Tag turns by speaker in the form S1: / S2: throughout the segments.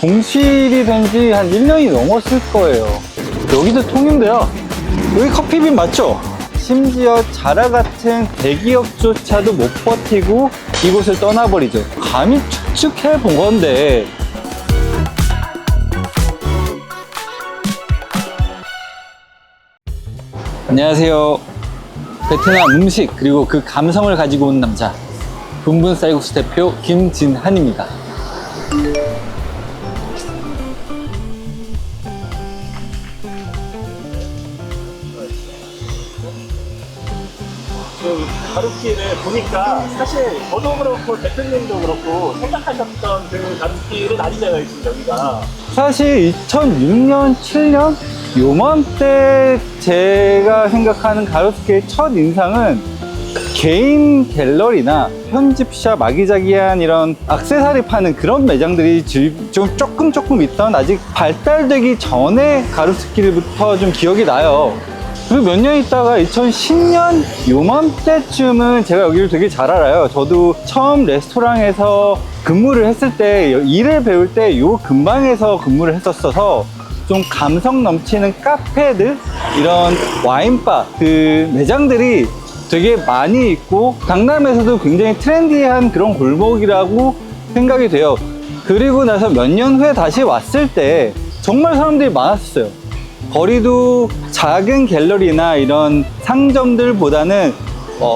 S1: 공실이 된 지 한 1년이 넘었을 거예요. 여기도 통인데요. 여기 커피빈 맞죠? 심지어 자라 같은 대기업조차도 못 버티고 이곳을 떠나버리죠. 감히 추측해 본 건데. 안녕하세요. 베트남 음식 그리고 그 감성을 가지고 온 남자, 분분 쌀국수 대표 김진한입니다.
S2: 가루키를 보니까 사실 저도 그렇고 대표님도 그렇고 생각하셨던 그 가루키는 아니잖아요, 지금 여기가.
S1: 사실 2006년, 7년 요맘때 제가 생각하는 가로수길의 첫 인상은 개인 갤러리나 편집샵, 아기자기한 이런 액세서리 파는 그런 매장들이 좀 조금 있던 아직 발달되기 전에 가로수길부터 좀 기억이 나요. 그리고 몇 년 있다가 2010년 요맘때쯤은 제가 여기를 되게 잘 알아요. 저도 처음 레스토랑에서 근무를 했을 때, 일을 배울 때 요 근방에서 근무를 했었어서 좀 감성 넘치는 카페들, 이런 와인바, 그 매장들이 되게 많이 있고 강남에서도 굉장히 트렌디한 그런 골목이라고 생각이 돼요. 그리고 나서 몇 년 후에 다시 왔을 때 정말 사람들이 많았어요. 거리도 작은 갤러리나 이런 상점들보다는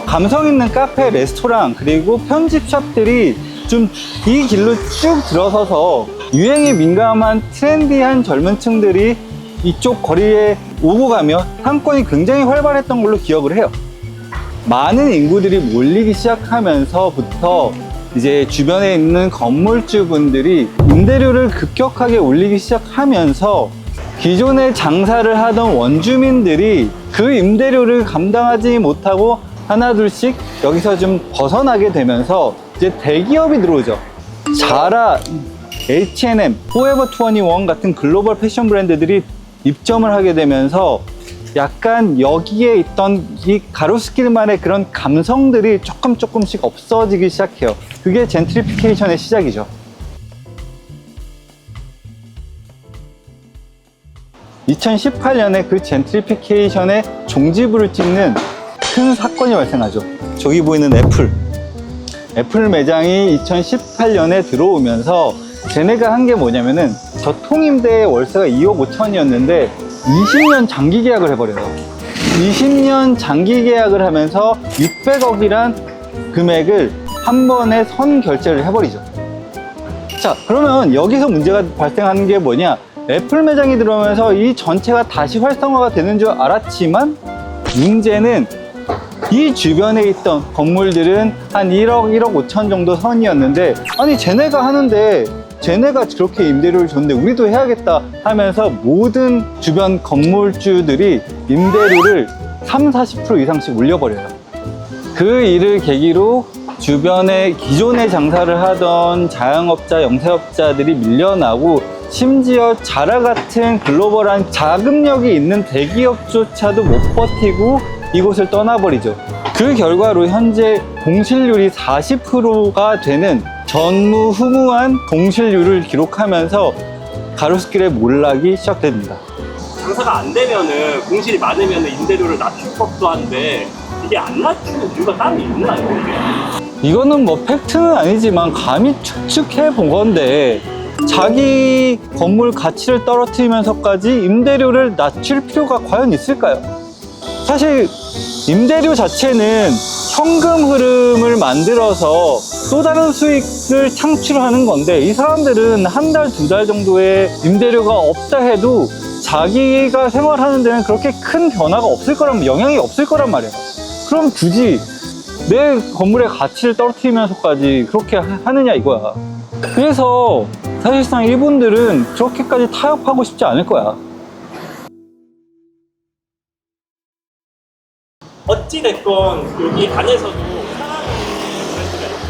S1: 감성 있는 카페, 레스토랑, 그리고 편집샵들이 좀 이 길로 쭉 들어서서 유행에 민감한 트렌디한 젊은 층들이 이쪽 거리에 오고 가며 상권이 굉장히 활발했던 걸로 기억을 해요. 많은 인구들이 몰리기 시작하면서부터 이제 주변에 있는 건물주분들이 임대료를 급격하게 올리기 시작하면서 기존에 장사를 하던 원주민들이 그 임대료를 감당하지 못하고 하나둘씩 여기서 좀 벗어나게 되면서 이제 대기업이 들어오죠. 자라, H&M, 포에버 21 같은 글로벌 패션 브랜드들이 입점을 하게 되면서 약간 여기에 있던 이 가로수길만의 그런 감성들이 조금씩 없어지기 시작해요. 그게 젠트리피케이션의 시작이죠. 2018년에 그 젠트리피케이션의 종지부를 찍는 큰 사건이 발생하죠. 저기 보이는 애플 매장이 2018년에 들어오면서 쟤네가 한 게 뭐냐면은 저 통임대의 월세가 2억 5천이었는데 20년 장기 계약을 해버려요. 20년 장기 계약을 하면서 600억이란 금액을 한 번에 선 결제를 해버리죠. 자, 그러면 여기서 문제가 발생하는 게 뭐냐? 애플 매장이 들어오면서 이 전체가 다시 활성화가 되는 줄 알았지만 문제는 이 주변에 있던 건물들은 한 1억, 1억 5천 정도 선이었는데, 아니 쟤네가 하는데 쟤네가 그렇게 임대료를 줬는데 우리도 해야겠다 하면서 모든 주변 건물주들이 임대료를 30-40% 이상씩 올려버려요. 그 일을 계기로 주변에 기존에 장사를 하던 자영업자, 영세업자들이 밀려나고 심지어 자라 같은 글로벌한 자금력이 있는 대기업조차도 못 버티고 이곳을 떠나버리죠. 그 결과로 현재 공실률이 40%가 되는 전무후무한 공실률을 기록하면서 가로수길의 몰락이 시작됩니다.
S2: 장사가 안 되면은 공실이 많으면은 임대료를 낮출 법도 한데 이게 안 낮추는 이유가 따로 있나요?
S1: 이거는 뭐 팩트는 아니지만 감히 추측해 본 건데, 자기 건물 가치를 떨어뜨리면서까지 임대료를 낮출 필요가 과연 있을까요? 사실 임대료 자체는 현금 흐름을 만들어서 또 다른 수익을 창출하는 건데, 이 사람들은 한 달, 두 달 정도의 임대료가 없다 해도 자기가 생활하는 데는 그렇게 큰 변화가 없을 거란, 영향이 없을 거란 말이야. 그럼 굳이 내 건물의 가치를 떨어뜨리면서까지 그렇게 하느냐 이거야. 그래서 사실상 이분들은 그렇게까지 타협하고 싶지 않을 거야.
S2: 어찌됐건 여기 안에서도 사랑하는 브랜드가 있고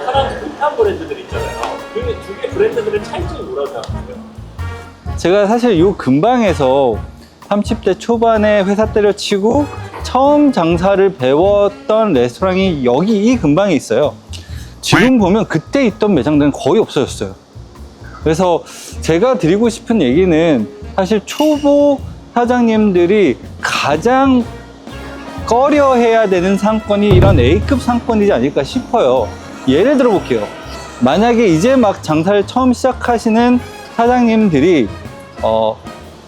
S2: 사랑하지 못한 브랜드들 있잖아요. 그 두 개 브랜드들의 차이점이 뭐라고 생각하세요?
S1: 제가 사실 이 근방에서 30대 초반에 회사 때려치고 처음 장사를 배웠던 레스토랑이 여기 이 근방에 있어요. 지금 보면 그때 있던 매장들은 거의 없어졌어요. 그래서 제가 드리고 싶은 얘기는 사실 초보 사장님들이 가장 꺼려 해야 되는 상권이 이런 A급 상권이지 않을까 싶어요. 예를 들어 볼게요. 만약에 이제 막 장사를 처음 시작하시는 사장님들이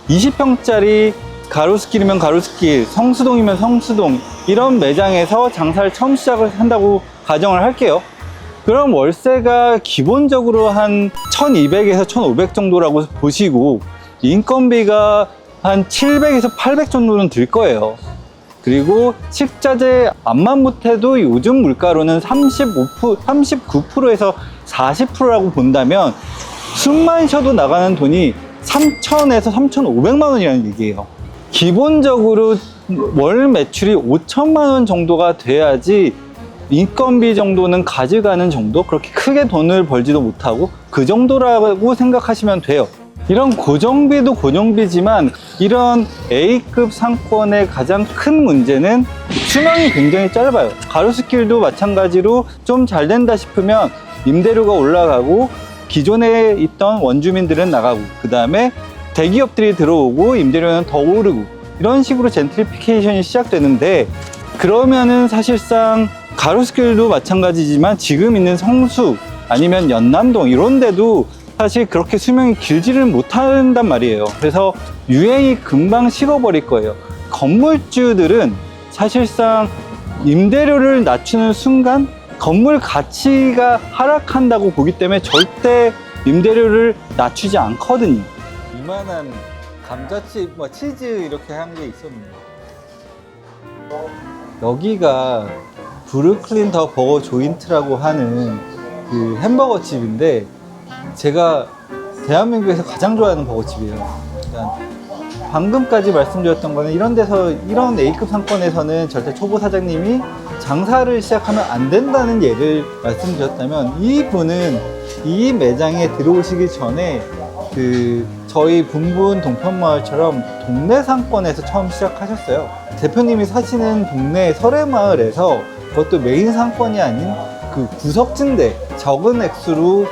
S1: 20평짜리 가로수길이면 가로수길, 성수동이면 성수동 이런 매장에서 장사를 처음 시작을 한다고 가정을 할게요. 그럼 월세가 기본적으로 한 1200에서 1500 정도라고 보시고 인건비가 한 700에서 800 정도는 들 거예요. 그리고 식자재 암만 못해도 요즘 물가로는 39%에서 40%라고 본다면 숨만 쉬어도 나가는 돈이 3,000에서 3,500만 원이라는 얘기예요. 기본적으로 월 매출이 5천만 원 정도가 돼야지 인건비 정도는 가져가는 정도? 그렇게 크게 돈을 벌지도 못하고 그 정도라고 생각하시면 돼요. 이런 고정비도 고정비지만 이런 A급 상권의 가장 큰 문제는 수명이 굉장히 짧아요. 가로수길도 마찬가지로 좀 잘 된다 싶으면 임대료가 올라가고 기존에 있던 원주민들은 나가고 그 다음에 대기업들이 들어오고 임대료는 더 오르고 이런 식으로 젠트리피케이션이 시작되는데 그러면은 사실상 가로수길도 마찬가지지만 지금 있는 성수 아니면 연남동 이런 데도 사실 그렇게 수명이 길지를 못한단 말이에요. 그래서 유행이 금방 식어버릴 거예요. 건물주들은 사실상 임대료를 낮추는 순간 건물 가치가 하락한다고 보기 때문에 절대 임대료를 낮추지 않거든요. 이만한 감자칩, 치즈 이렇게 한 게 있었는데 여기가 브루클린 더 버거 조인트라고 하는 그 햄버거 집인데 제가 대한민국에서 가장 좋아하는 버거집이에요. 그러니까 방금까지 말씀드렸던 거는 이런 데서 이런 A급 상권에서는 절대 초보 사장님이 장사를 시작하면 안 된다는 예를 말씀드렸다면 이분은 이 매장에 들어오시기 전에 그 저희 분분 동편마을처럼 동네 상권에서 처음 시작하셨어요. 대표님이 사시는 동네 설해마을에서 그것도 메인 상권이 아닌 그 구석진데 적은 액수로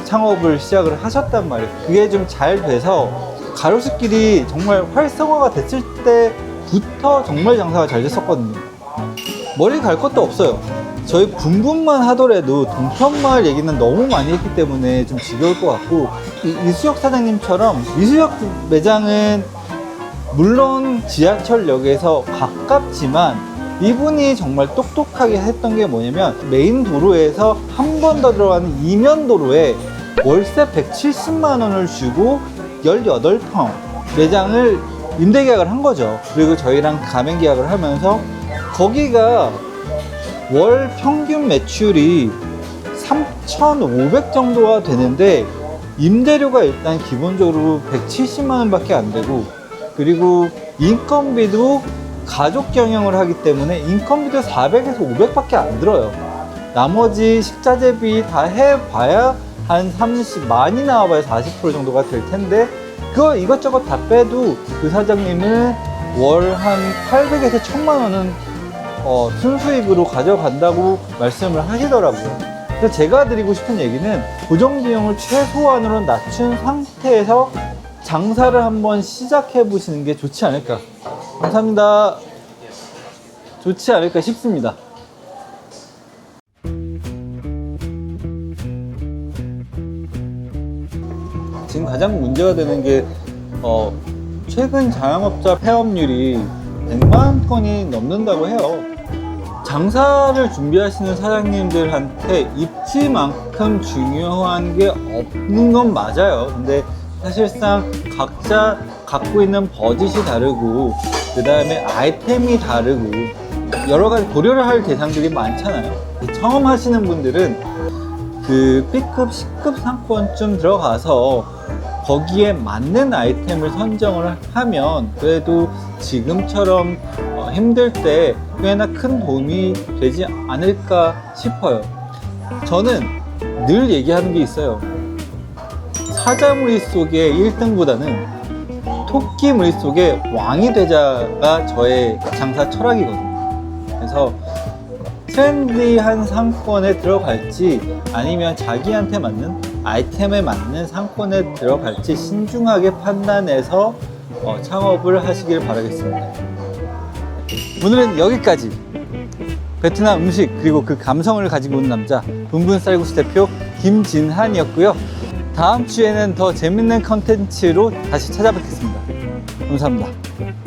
S1: 창업을 시작을 하셨단 말이에요. 그게 좀 잘 돼서 가로수길이 정말 활성화가 됐을 때부터 정말 장사가 잘 됐었거든요. 머리 갈 것도 없어요. 저희 분분만 하더라도 동편마을 얘기는 너무 많이 했기 때문에 좀 지겨울 것 같고 이수혁 사장님처럼 이수혁 매장은 물론 지하철역에서 가깝지만 이분이 정말 똑똑하게 했던 게 뭐냐면 메인 도로에서 한 번 더 들어가는 이면 도로에 월세 170만 원을 주고 18평 매장을 임대 계약을 한 거죠. 그리고 저희랑 가맹 계약을 하면서 거기가 월 평균 매출이 3,500 정도가 되는데 임대료가 일단 기본적으로 170만 원밖에 안 되고 그리고 인건비도 가족 경영을 하기 때문에 인건비도 400에서 500밖에 안 들어요. 나머지 식자재비 다 해봐야 한 30, 많이 나와봐야 40% 정도가 될 텐데 그거 이것저것 다 빼도 그 사장님은 월 한 800에서 1000만 원은 순수익으로 가져간다고 말씀을 하시더라고요. 그래서 제가 드리고 싶은 얘기는 고정비용을 최소한으로 낮춘 상태에서 장사를 한번 시작해 보시는 게 좋지 않을까. 감사합니다. 좋지 않을까 싶습니다. 지금 가장 문제가 되는 게 최근 자영업자 폐업률이 100만 건이 넘는다고 해요. 장사를 준비하시는 사장님들한테 입지만큼 중요한 게 없는 건 맞아요. 근데 사실상 각자 갖고 있는 버짓이 다르고 그 다음에 아이템이 다르고 여러 가지 고려를 할 대상들이 많잖아요. 처음 하시는 분들은 그 B급, C급 상권쯤 들어가서 거기에 맞는 아이템을 선정을 하면 그래도 지금처럼 힘들 때 꽤나 큰 도움이 되지 않을까 싶어요. 저는 늘 얘기하는 게 있어요. 사자무리 속의 1등보다는 토끼무리 속의 왕이 되자가 저의 장사 철학이거든요. 그래서 트렌디한 상권에 들어갈지 아니면 자기한테 맞는 아이템에 맞는 상권에 들어갈지 신중하게 판단해서 창업을 하시길 바라겠습니다. 오늘은 여기까지. 베트남 음식 그리고 그 감성을 가지고 온 남자 분분 쌀국수 대표 김진한이었고요. 다음 주에는 더 재밌는 컨텐츠로 다시 찾아뵙겠습니다. 감사합니다.